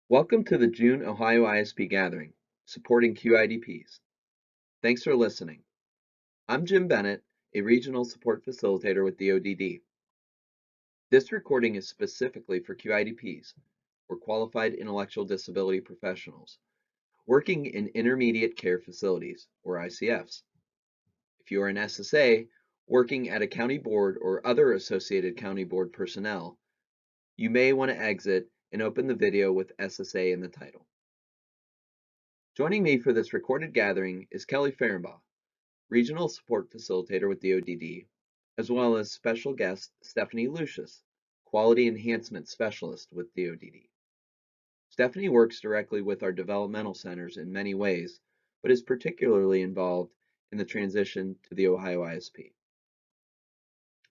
Welcome to the June OhioISP gathering, supporting QIDPs. Thanks for listening. I'm Jim Bennett, a regional support facilitator with the ODD. This recording is specifically for QIDPs, or Qualified Intellectual Disability Professionals, working in intermediate care facilities, or ICFs. If you are an SSA working at a county board or other associated county board personnel, you may want to exit and open the video with SSA in the title. Joining me for this recorded gathering is Kelly Fehrenbach, Regional Support Facilitator with the ODD, as well as special guest Stephanie Lucius, Quality Enhancement Specialist with the ODD. Stephanie works directly with our developmental centers in many ways, but is particularly involved in the transition to the OhioISP.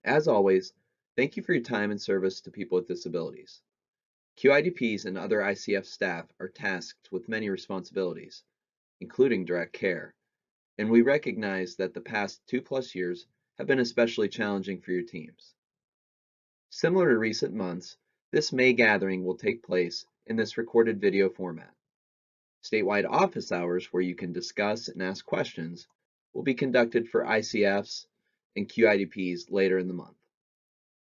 As always, thank you for your time and service to people with disabilities. QIDPs and other ICF staff are tasked with many responsibilities, including direct care, and we recognize that the past 2+ years have been especially challenging for your teams. Similar to recent months, this May gathering will take place in this recorded video format. Statewide office hours where you can discuss and ask questions will be conducted for ICFs and QIDPs later in the month.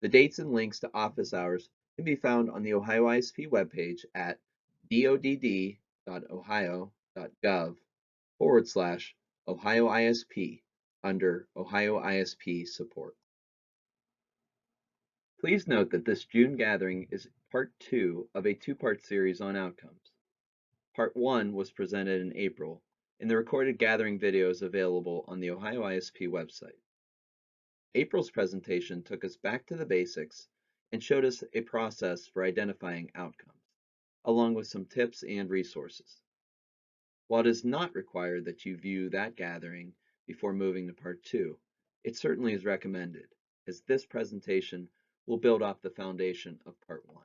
The dates and links to office hours can be found on the OhioISP webpage at dodd.ohio.gov/OhioISP under OhioISP support. Please note that this June gathering is part 2 of a 2-part series on outcomes. Part 1 was presented in April, and the recorded gathering video is available on the OhioISP website. April's presentation took us back to the basics and showed us a process for identifying outcomes, along with some tips and resources. While it is not required that you view that gathering before moving to part 2, it certainly is recommended, as this presentation will build off the foundation of part 1.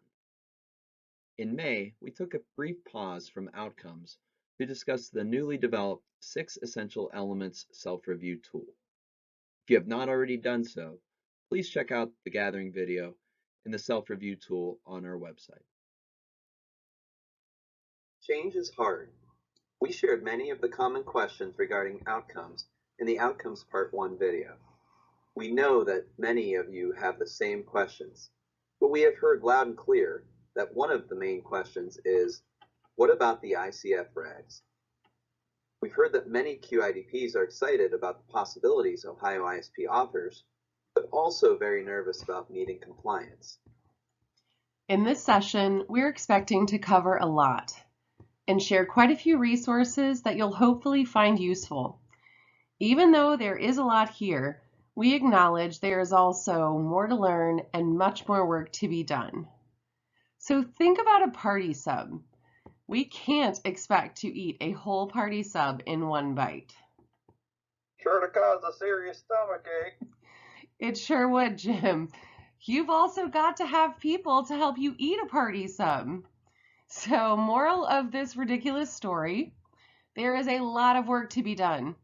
In May, we took a brief pause from outcomes to discuss the newly developed 6 Essential Elements self-review tool. If you have not already done so, please check out the gathering video and the self-review tool on our website. Change is hard. We shared many of the common questions regarding outcomes in the Outcomes Part 1 video. We know that many of you have the same questions, but we have heard loud and clear that one of the main questions is, what about the ICF regs? We've heard that many QIDPs are excited about the possibilities OhioISP offers, but also very nervous about meeting compliance. In this session, we're expecting to cover a lot and share quite a few resources that you'll hopefully find useful. Even though there is a lot here, we acknowledge there is also more to learn and much more work to be done. So think about a party sub. We can't expect to eat a whole party sub in one bite. Sure to cause a serious stomachache. It sure would, Jim. You've also got to have people to help you eat a party sub. So, moral of this ridiculous story, there is a lot of work to be done.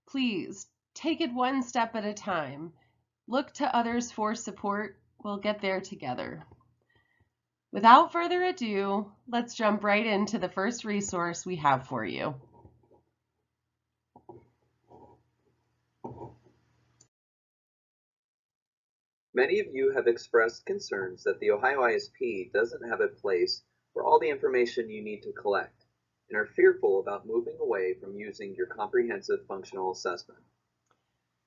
Please, take it one step at a time. Look to others for support. We'll get there together. Without further ado, let's jump right into the first resource we have for you. Many of you have expressed concerns that the OhioISP doesn't have a place for all the information you need to collect, and are fearful about moving away from using your comprehensive functional assessment.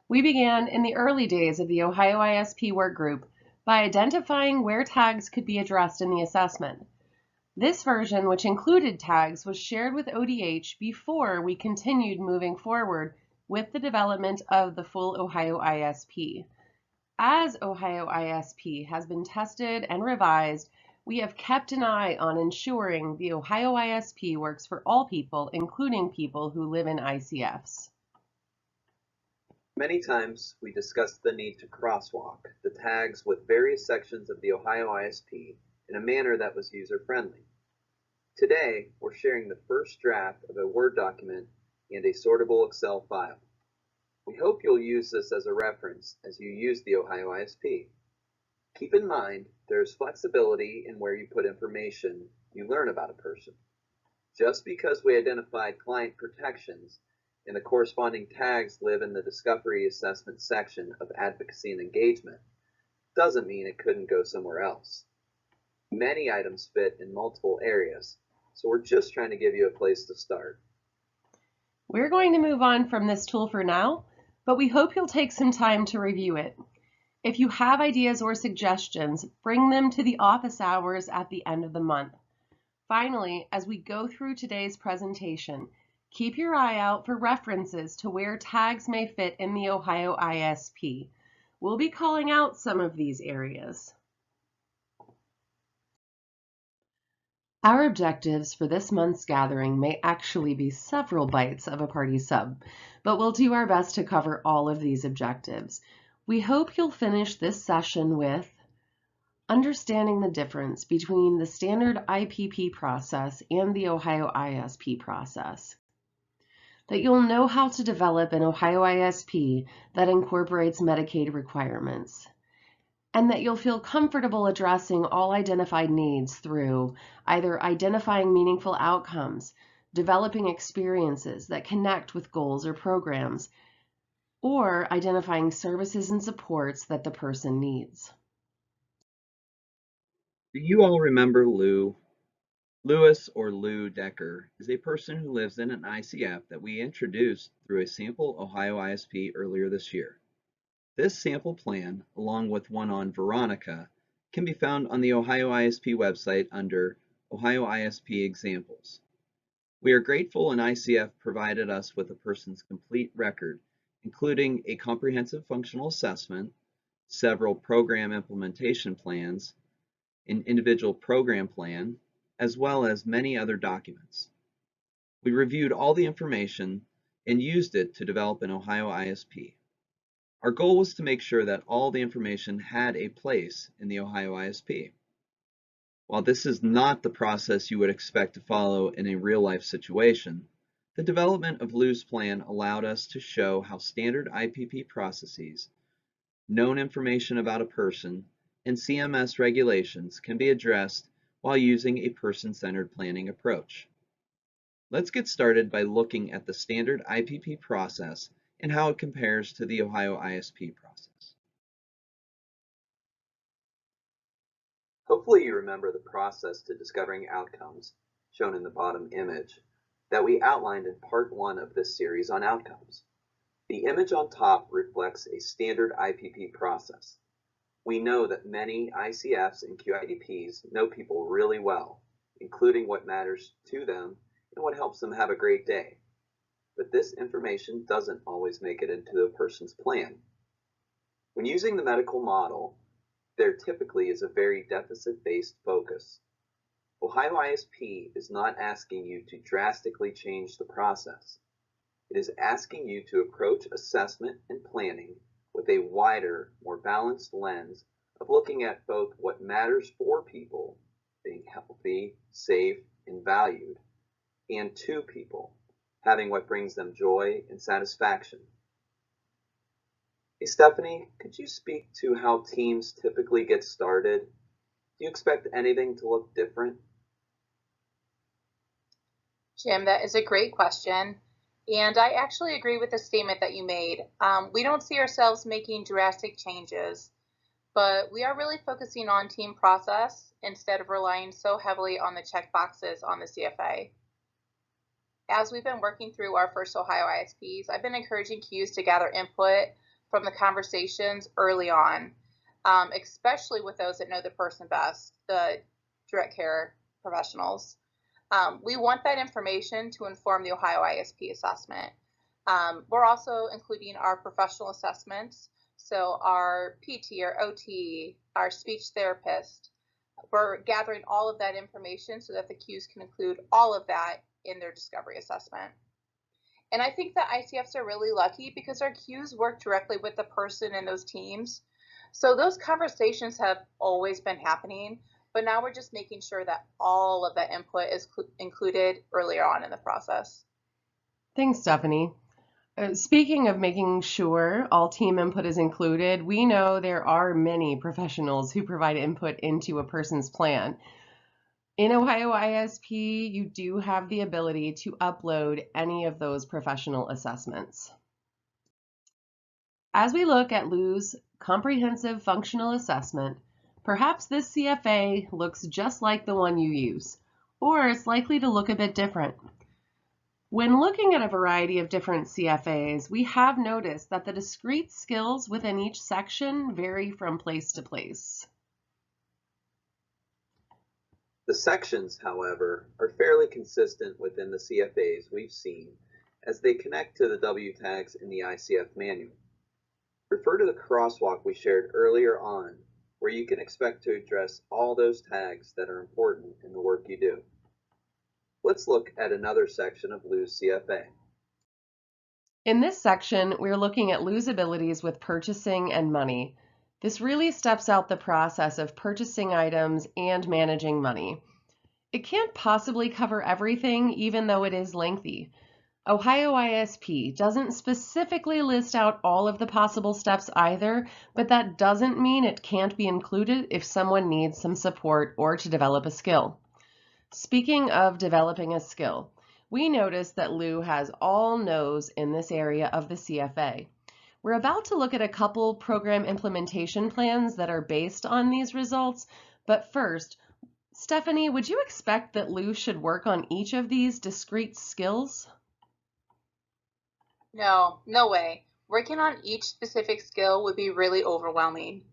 We began in the early days of the OhioISP work group by identifying where tags could be addressed in the assessment. This version, which included tags, was shared with ODH before we continued moving forward with the development of the full OhioISP. As OhioISP has been tested and revised, we have kept an eye on ensuring the OhioISP works for all people, including people who live in ICFs. Many times we discussed the need to crosswalk the tags with various sections of the OhioISP in a manner that was user-friendly. Today, we're sharing the first draft of a Word document and a sortable Excel file. We hope you'll use this as a reference as you use the OhioISP. Keep in mind, there's flexibility in where you put information you learn about a person. Just because we identified client protections and the corresponding tags live in the Discovery Assessment section of Advocacy and Engagement doesn't mean it couldn't go somewhere else. Many items fit in multiple areas, so we're just trying to give you a place to start. We're going to move on from this tool for now, but we hope you'll take some time to review it. If you have ideas or suggestions, bring them to the office hours at the end of the month. Finally, as we go through today's presentation, keep your eye out for references to where tags may fit in the Ohio ISP. We'll be calling out some of these areas. Our objectives for this month's gathering may actually be several bites of a party sub, but we'll do our best to cover all of these objectives. We hope you'll finish this session with understanding the difference between the standard IPP process and the Ohio ISP process, that you'll know how to develop an Ohio ISP that incorporates Medicaid requirements, and that you'll feel comfortable addressing all identified needs through either identifying meaningful outcomes, developing experiences that connect with goals or programs, or identifying services and supports that the person needs. Do you all remember Lou? Lewis, or Lou Decker, is a person who lives in an ICF that we introduced through a sample Ohio ISP earlier this year. This sample plan, along with one on Veronica, can be found on the Ohio ISP website under Ohio ISP Examples. We are grateful an ICF provided us with a person's complete record, including a comprehensive functional assessment, several program implementation plans, an individual program plan, as well as many other documents. We reviewed all the information and used it to develop an Ohio ISP. Our goal was to make sure that all the information had a place in the Ohio ISP. While this is not the process you would expect to follow in a real-life situation, the development of Lou's plan allowed us to show how standard IPP processes, known information about a person, and CMS regulations can be addressed while using a person-centered planning approach. Let's get started by looking at the standard IPP process and how it compares to the Ohio ISP process. Hopefully you remember the process to discovering outcomes, shown in the bottom image, that we outlined in part 1 of this series on outcomes. The image on top reflects a standard IPP process. We know that many ICFs and QIDPs know people really well, including what matters to them and what helps them have a great day. But this information doesn't always make it into a person's plan. When using the medical model, there typically is a very deficit-based focus. Ohio ISP is not asking you to drastically change the process. It is asking you to approach assessment and planning with a wider, more balanced lens of looking at both what matters for people, being healthy, safe, and valued, and to people, having what brings them joy and satisfaction. Hey Stephanie, could you speak to how teams typically get started? Do you expect anything to look different? Jim, that is a great question. And I actually agree with the statement that you made. We don't see ourselves making drastic changes, but we are really focusing on team process instead of relying so heavily on the checkboxes on the CFA. As we've been working through our first Ohio ISPs, I've been encouraging Qs to gather input from the conversations early on, especially with those that know the person best, the direct care professionals. We want that information to inform the Ohio ISP assessment. We're also including our professional assessments, so our PT, our OT, our speech therapist. We're gathering all of that information so that the Qs can include all of that in their discovery assessment. And I think that ICFs are really lucky because our Qs work directly with the person in those teams. So those conversations have always been happening, but now we're just making sure that all of that input is included earlier on in the process. Thanks, Stephanie. Speaking of making sure all team input is included, we know there are many professionals who provide input into a person's plan. In OhioISP, you do have the ability to upload any of those professional assessments. As we look at Lou's comprehensive functional assessment, perhaps this CFA looks just like the one you use, or it's likely to look a bit different. When looking at a variety of different CFAs, we have noticed that the discrete skills within each section vary from place to place. The sections, however, are fairly consistent within the CFAs we've seen as they connect to the W tags in the ICF manual. Refer to the crosswalk we shared earlier on, where you can expect to address all those tags that are important in the work you do. Let's look at another section of Lou's CFA. In this section, we're looking at Lou's abilities with purchasing and money. This really steps out the process of purchasing items and managing money. It can't possibly cover everything, even though it is lengthy. OhioISP doesn't specifically list out all of the possible steps either, but that doesn't mean it can't be included if someone needs some support or to develop a skill. Speaking of developing a skill, we noticed that Lou has all no's in this area of the CFA. We're about to look at a couple program implementation plans that are based on these results, but first, Stephanie, would you expect that Lou should work on each of these discrete skills? No, no way. Working on each specific skill would be really overwhelming.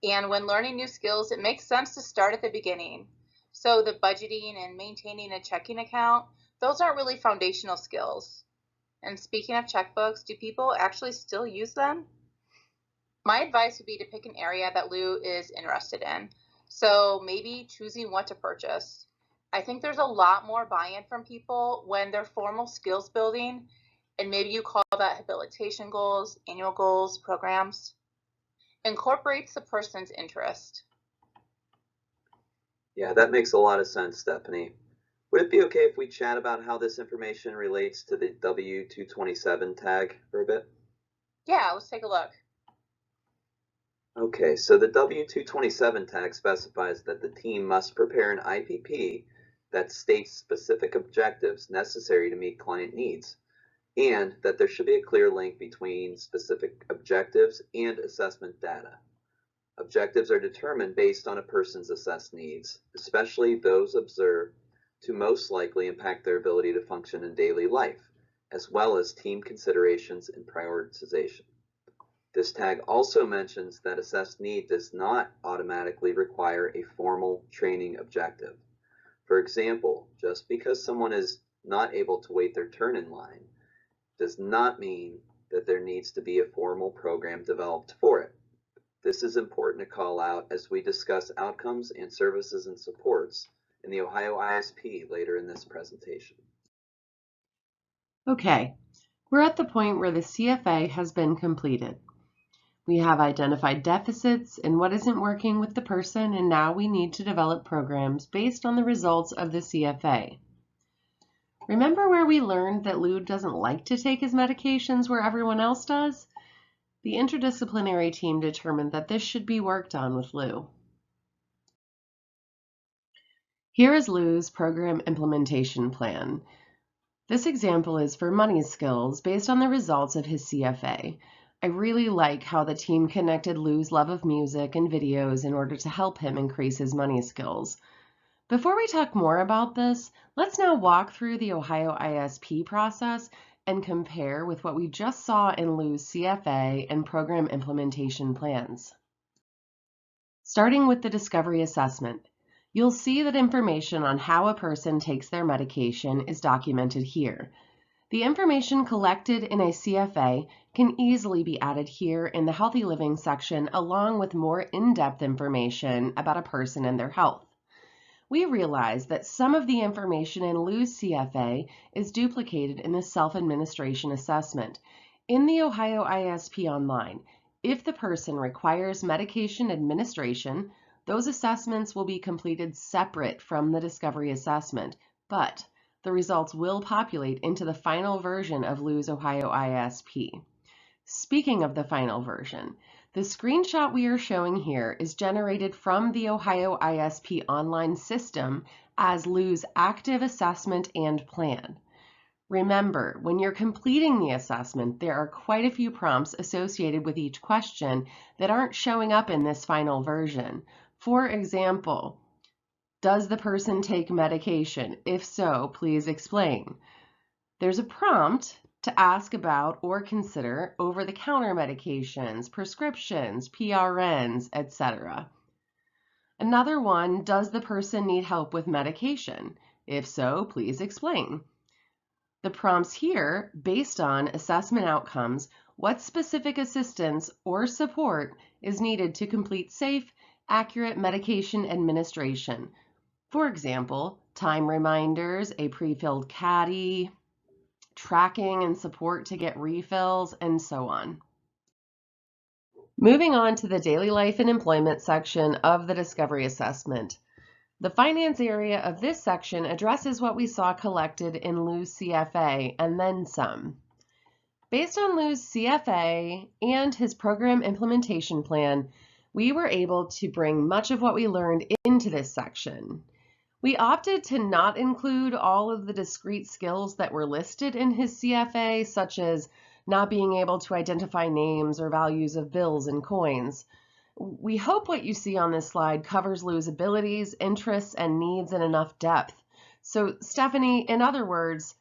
And when learning new skills, it makes sense to start at the beginning. So the budgeting and maintaining a checking account, those aren't really foundational skills. And speaking of checkbooks, do people actually still use them? My advice would be to pick an area that Lou is interested in. So maybe choosing what to purchase. I think there's a lot more buy-in from people when they're formal skills building, and maybe you call that habilitation goals, annual goals, programs. Incorporates the person's interest. Yeah, that makes a lot of sense, Stephanie. Would it be okay if we chat about how this information relates to the W227 tag for a bit? Yeah, let's take a look. Okay, so the W227 tag specifies that the team must prepare an IPP that states specific objectives necessary to meet client needs, and that there should be a clear link between specific objectives and assessment data. Objectives are determined based on a person's assessed needs, especially those observed to most likely impact their ability to function in daily life, as well as team considerations and prioritization. This tag also mentions that assessed need does not automatically require a formal training objective. For example, just because someone is not able to wait their turn in line does not mean that there needs to be a formal program developed for it. This is important to call out as we discuss outcomes and services and supports in the OhioISP later in this presentation. Okay, we're at the point where the CFA has been completed. We have identified deficits in what isn't working with the person, and now we need to develop programs based on the results of the CFA. Remember where we learned that Lou doesn't like to take his medications where everyone else does? The interdisciplinary team determined that this should be worked on with Lou. Here is Lou's program implementation plan. This example is for money skills based on the results of his CFA. I really like how the team connected Lou's love of music and videos in order to help him increase his money skills. Before we talk more about this, let's now walk through the OhioISP process and compare with what we just saw in Lou's CFA and program implementation plans. Starting with the discovery assessment, you'll see that information on how a person takes their medication is documented here. The information collected in a CFA can easily be added here in the Healthy Living section along with more in-depth information about a person and their health. We realize that some of the information in Lou's CFA is duplicated in the self-administration assessment. In the OhioISP Online, if the person requires medication administration, those assessments will be completed separate from the discovery assessment, but the results will populate into the final version of Lou's OhioISP. Speaking of the final version, the screenshot we are showing here is generated from the OhioISP online system as Lou's active assessment and plan. Remember, when you're completing the assessment, there are quite a few prompts associated with each question that aren't showing up in this final version. For example, does the person take medication? If so, please explain. There's a prompt to ask about or consider over-the-counter medications, prescriptions, PRNs, etc. Another one, does the person need help with medication? If so, please explain. The prompts here, based on assessment outcomes, what specific assistance or support is needed to complete safe, accurate medication administration. For example, time reminders, a pre-filled caddy, tracking and support to get refills, and so on. Moving on to the daily life and employment section of the Discovery Assessment. The finance area of this section addresses what we saw collected in Lou's CFA and then some. Based on Lou's CFA and his program implementation plan, we were able to bring much of what we learned into this section. We opted to not include all of the discrete skills that were listed in his CFA, such as not being able to identify names or values of bills and coins. We hope what you see on this slide covers Lou's abilities, interests, and needs in enough depth. So, Stephanie, in other words,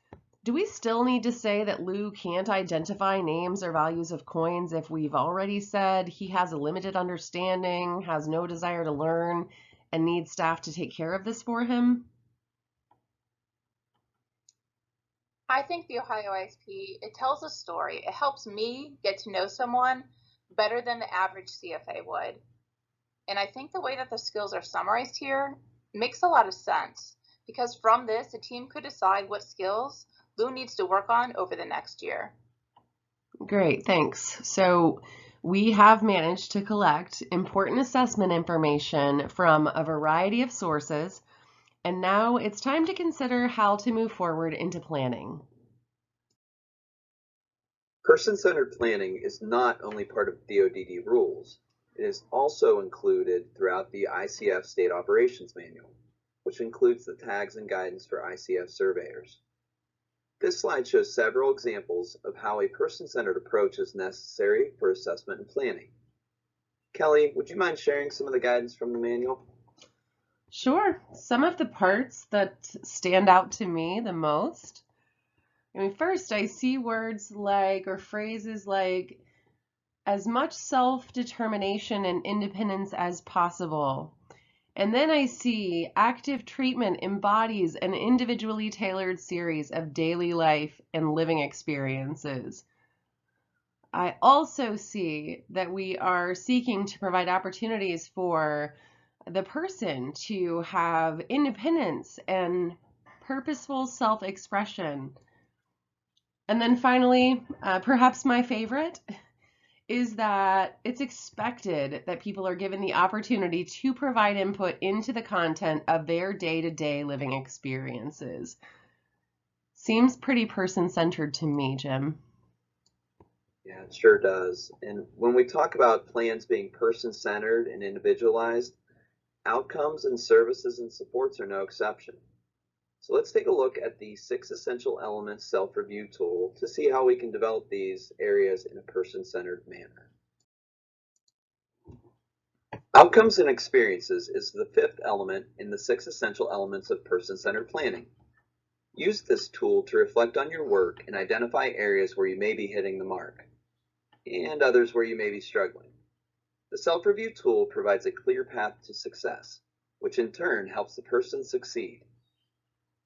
do we still need to say that Lou can't identify names or values of coins if we've already said he has a limited understanding, has no desire to learn, and needs staff to take care of this for him? I think the OhioISP, it tells a story. It helps me get to know someone better than the average CFA would. And I think the way that the skills are summarized here makes a lot of sense, because from this, the team could decide what skills Lou needs to work on over the next year. Great, thanks. So we have managed to collect important assessment information from a variety of sources, and now it's time to consider how to move forward into planning. Person-centered planning is not only part of DoDD rules, it is also included throughout the ICF State Operations Manual, which includes the tags and guidance for ICF surveyors. This slide shows several examples of how a person-centered approach is necessary for assessment and planning. Kelly, would you mind sharing some of the guidance from the manual? Sure. Some of the parts that stand out to me the most. First, I see words like, or phrases like, as much self-determination and independence as possible. And then I see active treatment embodies an individually tailored series of daily life and living experiences. I also see that we are seeking to provide opportunities for the person to have independence and purposeful self-expression. And then finally, perhaps my favorite, is that it's expected that people are given the opportunity to provide input into the content of their day-to-day living experiences. Seems pretty person-centered to me, Jim. Yeah, it sure does. And when we talk about plans being person-centered and individualized, outcomes and services and supports are no exception. So let's take a look at the 6 essential elements self-review tool to see how we can develop these areas in a person-centered manner. Outcomes and experiences is the 5th element in the 6 essential elements of person-centered planning. Use this tool to reflect on your work and identify areas where you may be hitting the mark, and others where you may be struggling. The self-review tool provides a clear path to success, which in turn helps the person succeed.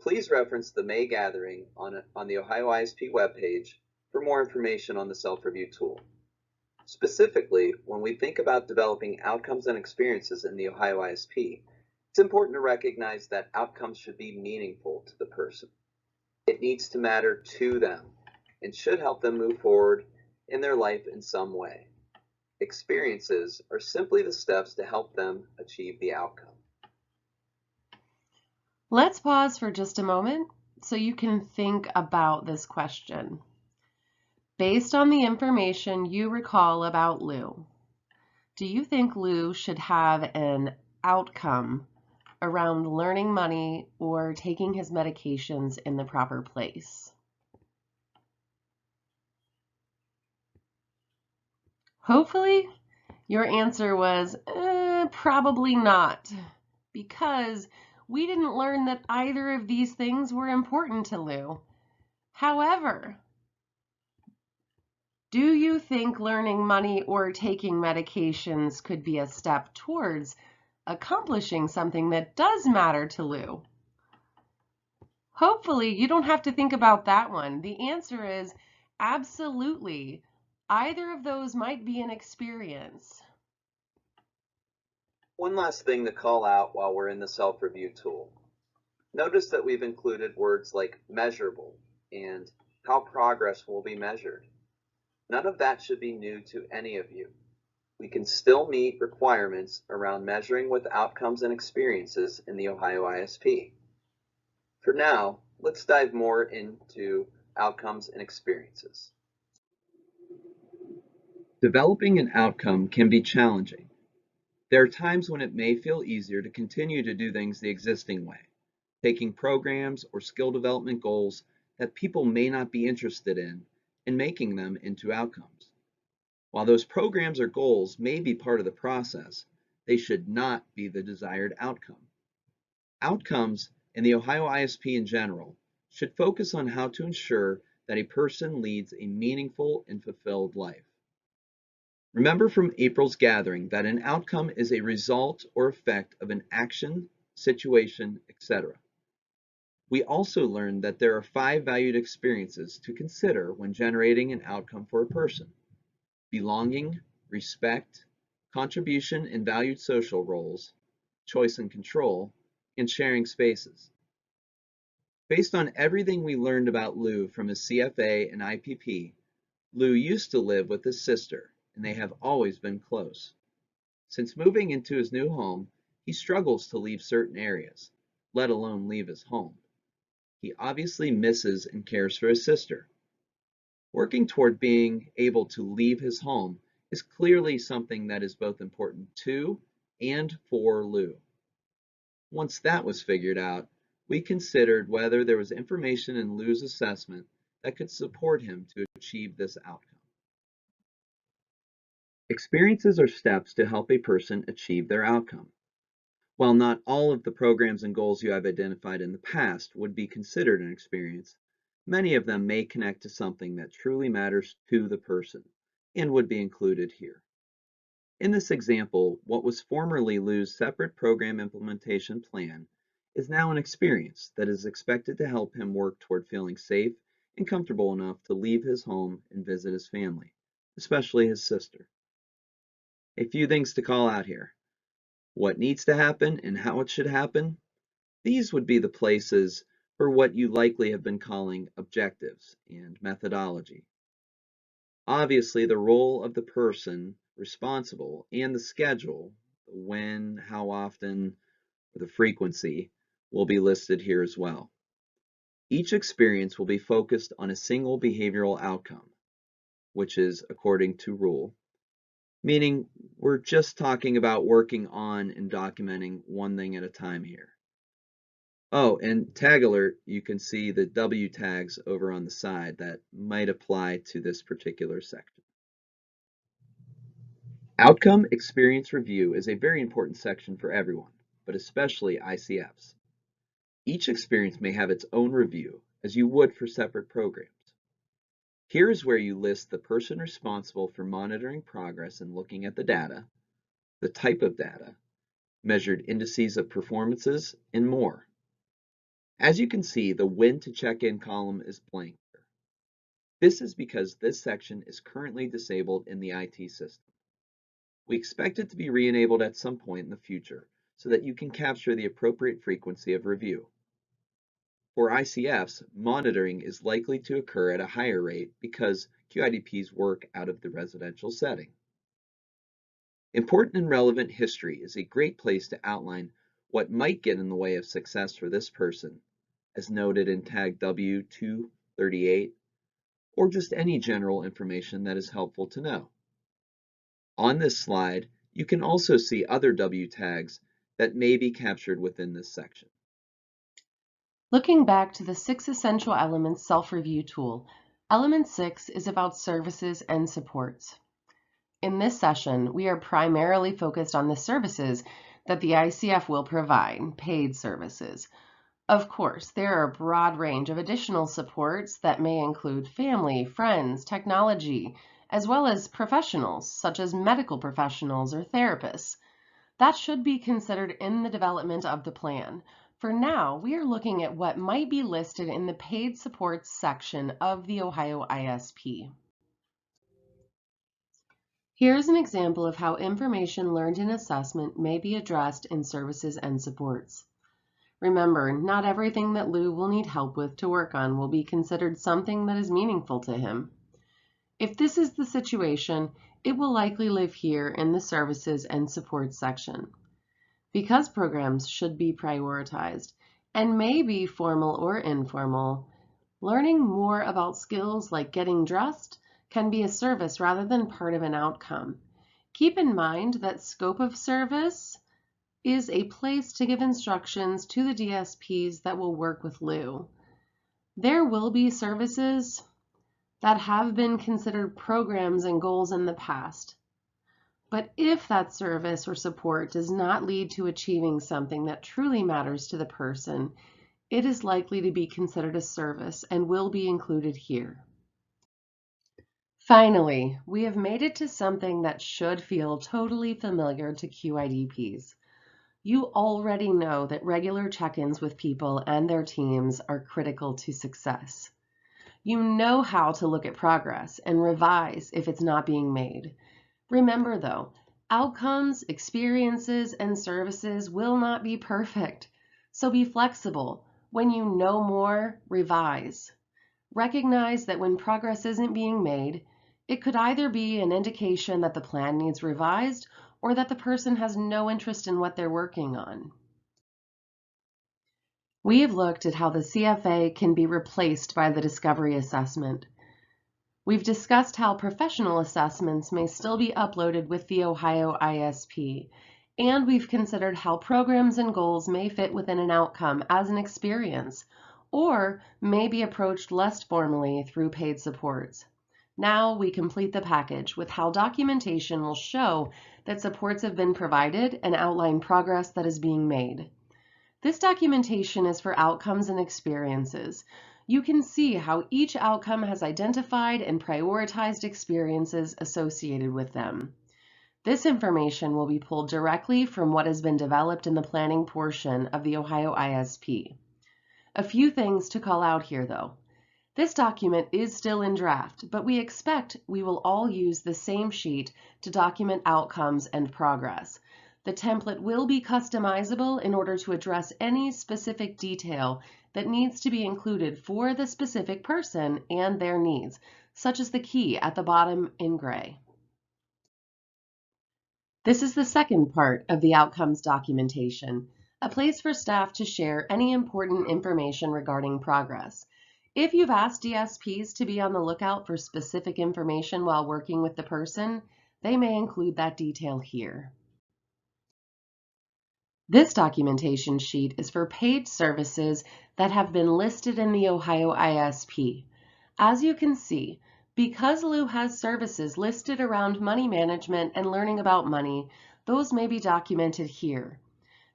Please reference the May gathering on the OhioISP webpage for more information on the self-review tool. Specifically, when we think about developing outcomes and experiences in the OhioISP, it's important to recognize that outcomes should be meaningful to the person. It needs to matter to them and should help them move forward in their life in some way. Experiences are simply the steps to help them achieve the outcome. Let's pause for just a moment so you can think about this question. Based on the information you recall about Lou, do you think Lou should have an outcome around learning money or taking his medications in the proper place? Hopefully, your answer was probably not, because we didn't learn that either of these things were important to Lou. However, do you think learning money or taking medications could be a step towards accomplishing something that does matter to Lou? Hopefully, you don't have to think about that one. The answer is absolutely. Either of those might be an experience. One last thing to call out while we're in the self-review tool. Notice that we've included words like measurable and how progress will be measured. None of that should be new to any of you. We can still meet requirements around measuring with outcomes and experiences in the OhioISP. For now, let's dive more into outcomes and experiences. Developing an outcome can be challenging. There are times when it may feel easier to continue to do things the existing way, taking programs or skill development goals that people may not be interested in and making them into outcomes. While those programs or goals may be part of the process, they should not be the desired outcome. Outcomes, in the Ohio ISP in general, should focus on how to ensure that a person leads a meaningful and fulfilled life. Remember from April's gathering that an outcome is a result or effect of an action, situation, etc. We also learned that there are 5 valued experiences to consider when generating an outcome for a person: belonging, respect, contribution and valued social roles, choice and control, and sharing spaces. Based on everything we learned about Lou from his CFA and IPP, Lou used to live with his sister, and they have always been close. Since moving into his new home, he struggles to leave certain areas, let alone leave his home. He obviously misses and cares for his sister. Working toward being able to leave his home is clearly something that is both important to and for Lou. Once that was figured out, we considered whether there was information in Lou's assessment that could support him to achieve this outcome. Experiences are steps to help a person achieve their outcome. While not all of the programs and goals you have identified in the past would be considered an experience, many of them may connect to something that truly matters to the person and would be included here. In this example, what was formerly Lou's separate program implementation plan is now an experience that is expected to help him work toward feeling safe and comfortable enough to leave his home and visit his family, especially his sister. A few things to call out here: what needs to happen and how it should happen. These would be the places for what you likely have been calling objectives and methodology. Obviously, the role of the person responsible and the schedule, the when, how often, or the frequency, will be listed here as well. Each experience will be focused on a single behavioral outcome, which is according to rule, meaning we're just talking about working on and documenting one thing at a time here. Oh, and tag alert, you can see the W tags over on the side that might apply to this particular section. Outcome Experience Review is a very important section for everyone, but especially ICFs. Each experience may have its own review, as you would for separate programs. Here is where you list the person responsible for monitoring progress and looking at the data, the type of data, measured indices of performances, and more. As you can see, the when to check in column is blank. This is because this section is currently disabled in the IT system. We expect it to be re-enabled at some point in the future so that you can capture the appropriate frequency of review. For ICFs, monitoring is likely to occur at a higher rate because QIDPs work out of the residential setting. Important and relevant history is a great place to outline what might get in the way of success for this person as noted in tag W238, or just any general information that is helpful to know. On this slide, you can also see other W tags that may be captured within this section. Looking back to the 6 essential elements self-review tool, element 6 is about services and supports. In this session, we are primarily focused on the services that the ICF will provide, paid services. Of course, there are a broad range of additional supports that may include family, friends, technology, as well as professionals such as medical professionals or therapists. That should be considered in the development of the plan. For now, we are looking at what might be listed in the paid supports section of the OhioISP. Here's an example of how information learned in assessment may be addressed in services and supports. Remember, not everything that Lou will need help with to work on will be considered something that is meaningful to him. If this is the situation, it will likely live here in the services and supports section. Because programs should be prioritized and may be formal or informal, learning more about skills like getting dressed can be a service rather than part of an outcome. Keep in mind that scope of service is a place to give instructions to the DSPs that will work with Lou. There will be services that have been considered programs and goals in the past. But if that service or support does not lead to achieving something that truly matters to the person, it is likely to be considered a service and will be included here. Finally, we have made it to something that should feel totally familiar to QIDPs. You already know that regular check-ins with people and their teams are critical to success. You know how to look at progress and revise if it's not being made. Remember though, outcomes, experiences, and services will not be perfect, so be flexible. When you know more, revise. Recognize that when progress isn't being made, it could either be an indication that the plan needs revised or that the person has no interest in what they're working on. We have looked at how the CFA can be replaced by the discovery assessment. We've discussed how professional assessments may still be uploaded with the OhioISP, and we've considered how programs and goals may fit within an outcome as an experience, or may be approached less formally through paid supports. Now we complete the package with how documentation will show that supports have been provided and outline progress that is being made. This documentation is for outcomes and experiences. You can see how each outcome has identified and prioritized experiences associated with them. This information will be pulled directly from what has been developed in the planning portion of the OhioISP. A few things to call out here though. This document is still in draft, but we expect we will all use the same sheet to document outcomes and progress. The template will be customizable in order to address any specific detail that needs to be included for the specific person and their needs, such as the key at the bottom in gray. This is the second part of the outcomes documentation, a place for staff to share any important information regarding progress. If you've asked DSPs to be on the lookout for specific information while working with the person, they may include that detail here. This documentation sheet is for paid services that have been listed in the OhioISP. As you can see, because Lou has services listed around money management and learning about money, those may be documented here.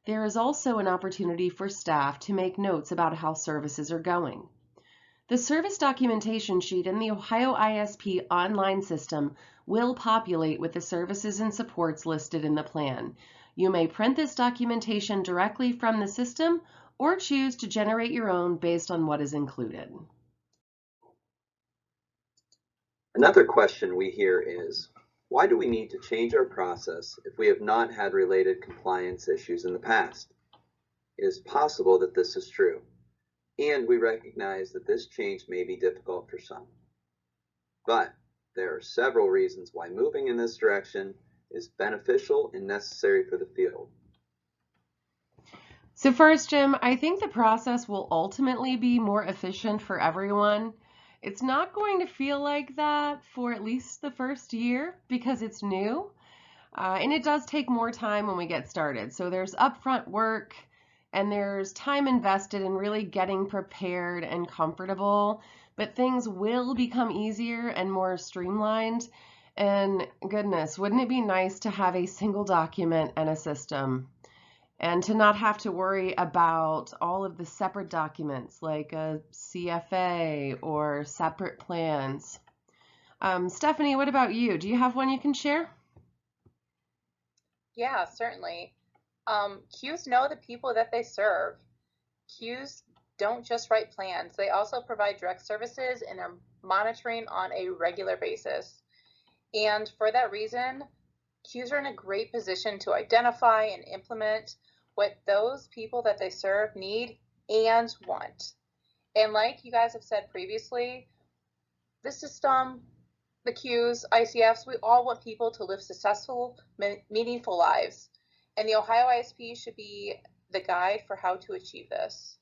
There is also an opportunity for staff to make notes about how services are going. The service documentation sheet in the OhioISP online system will populate with the services and supports listed in the plan. You may print this documentation directly from the system or choose to generate your own based on what is included. Another question we hear is, why do we need to change our process if we have not had related compliance issues in the past? It is possible that this is true, and we recognize that this change may be difficult for some. But there are several reasons why moving in this direction is beneficial and necessary for the field. So first, Jim, I think the process will ultimately be more efficient for everyone. It's not going to feel like that for at least the first year because it's new. And it does take more time when we get started. So there's upfront work and there's time invested in really getting prepared and comfortable, but things will become easier and more streamlined. And goodness, wouldn't it be nice to have a single document and a system and to not have to worry about all of the separate documents like a CFA or separate plans? Stephanie, what about you? Do you have one you can share? Yeah, certainly. Qs know the people that they serve. Qs don't just write plans, they also provide direct services and are monitoring on a regular basis. And for that reason, Qs are in a great position to identify and implement what those people that they serve need and want. And like you guys have said previously, the system, the Qs, ICFs, we all want people to live successful, meaningful lives. And the Ohio ISP should be the guide for how to achieve this.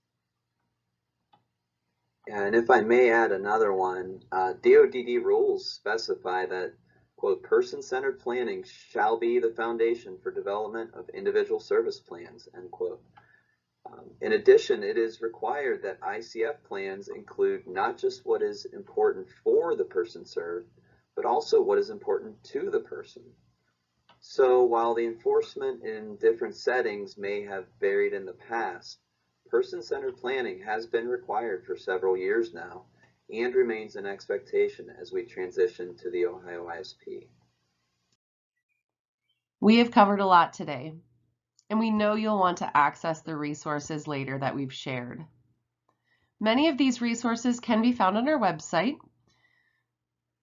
And if I may add another one, DODD rules specify that, quote, person-centered planning shall be the foundation for development of individual service plans, end quote. In addition, it is required that ICF plans include not just what is important for the person served, but also what is important to the person. So while the enforcement in different settings may have varied in the past, person-centered planning has been required for several years now and remains an expectation as we transition to the Ohio ISP. We have covered a lot today, and we know you'll want to access the resources later that we've shared. Many of these resources can be found on our website.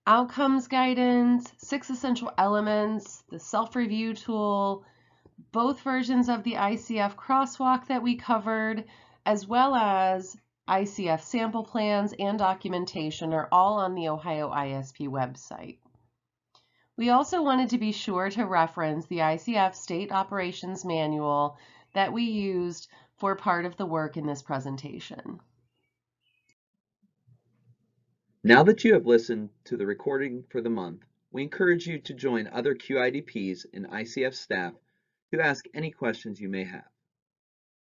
Outcomes guidance, 6 essential elements, the self-review tool, both versions of the ICF crosswalk that we covered, as well as ICF sample plans and documentation are all on the Ohio ISP website. We also wanted to be sure to reference the ICF State Operations Manual that we used for part of the work in this presentation. Now that you have listened to the recording for the month, we encourage you to join other QIDPs and ICF staff to ask any questions you may have.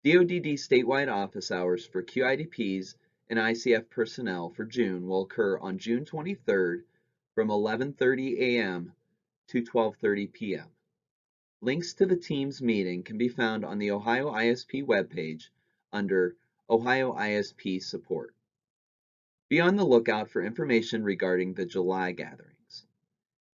DODD statewide office hours for QIDPs and ICF personnel for June will occur on June 23rd from 11:30 a.m. to 12:30 p.m. Links to the team's meeting can be found on the Ohio ISP webpage under Ohio ISP Support. Be on the lookout for information regarding the July gatherings.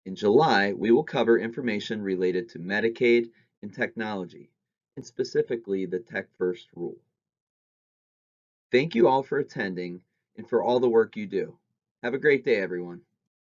In July, we will cover information related to Medicaid and technology, and specifically the Tech First rule. Thank you all for attending and for all the work you do. Have a great day, everyone.